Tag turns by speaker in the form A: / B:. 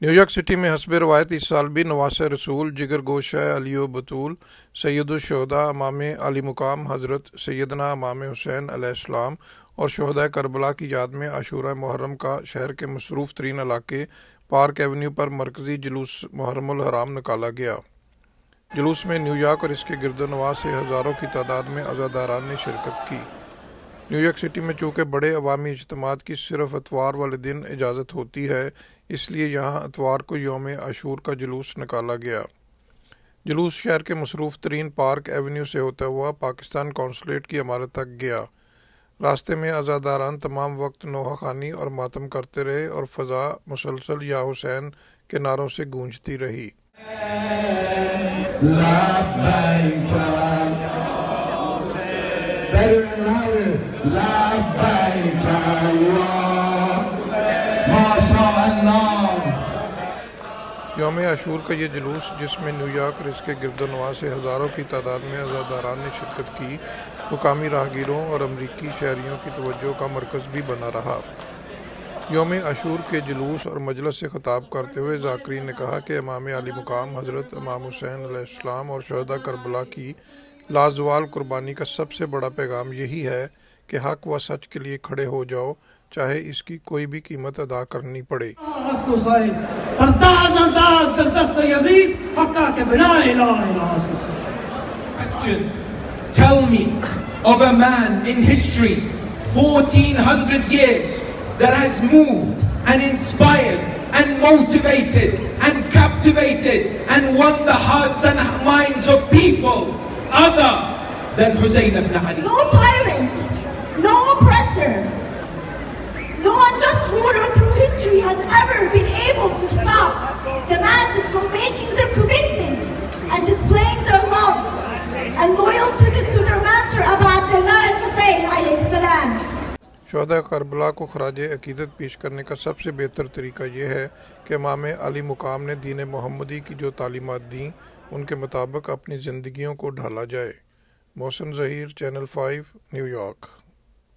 A: New York city में हस्ब रवायत इस साल भी नवासे रसूल, जिगर गोशा अलियो बतूल, सैयदुश्शुहदा इमाम अली मुकाम हज़रत सैयदना इमाम हुसैन अलैहिस्सलाम और शुहदा करबला की याद में आशूरा मुहर्रम का शहर के मसरूफ़ तरीन इलाके पार्क एवेन्यू पर मरकज़ी जुलूस मुहर्रमुल हराम निकाला गया। जुलूस में न्यूयॉर्क और इसके गिरदोनवा से हज़ारों की तादाद में अज़ादारान ने शिरकत की। न्यूयॉर्क सिटी में चूँकि बड़े अवामी इज्तिमात की सिर्फ इतवार वाले दिन इजाज़त होती है, इसलिए यहाँ इतवार को यौम आशूर का जुलूस निकाला गया। जुलूस शहर के मसरूफ़ तरीन पार्क एवेन्यू से होता हुआ पाकिस्तान कौंसलेट की इमारत तक गया। रास्ते में अज़ादारान तमाम वक्त नोहा खानी और मातम करते रहे और फ़ज़ा मुसलसल या हुसैन के नारों से गूंजती रही। यौम आशूर का ये जुलूस, जिसमें न्यूयॉर्क और इसके गिरदोनवा से हज़ारों की तादाद में अज़ादारान ने शिरकत की, मुकामी राहगीरों और अमरीकी शहरियों की तवज्जो का मरकज़ भी बना रहा। यौम आशूर के जुलूस और मजलिस से खिताब करते हुए ज़ाकिरीन ने कहा कि इमाम अली मुकाम हज़रत इमाम हुसैन अलैहिस्सलाम और शुहदा करबला की लाजवाल कुर्बानी का सबसे बड़ा पैगाम यही है कि हक़ व सच के लिए खड़े हो जाओ, चाहे इसकी कोई भी कीमत अदा करनी पड़े।
B: Tell me of a man in history 1400 years that has moved and inspired and motivated and captivated and won the hearts and minds of people other than Hussein ibn Ali.
C: No tyrant, no oppressor, no unjust ruler through history has ever been able to stop the masses from making their commitment and displaying their love and loyalty to their master Abu Abdullah al-Hussein alayhi salam.
A: शुहदा Karbala को खराज अकीदत पेश करने का सबसे बेहतर तरीका यह है कि इमाम अली मुकाम ने दीन मोहम्मदी की जो तालीमात दी, उनके मुताबिक अपनी ज़िंदगियों को ढाला जाए। Mohsin Zaheer, channel 5, New York.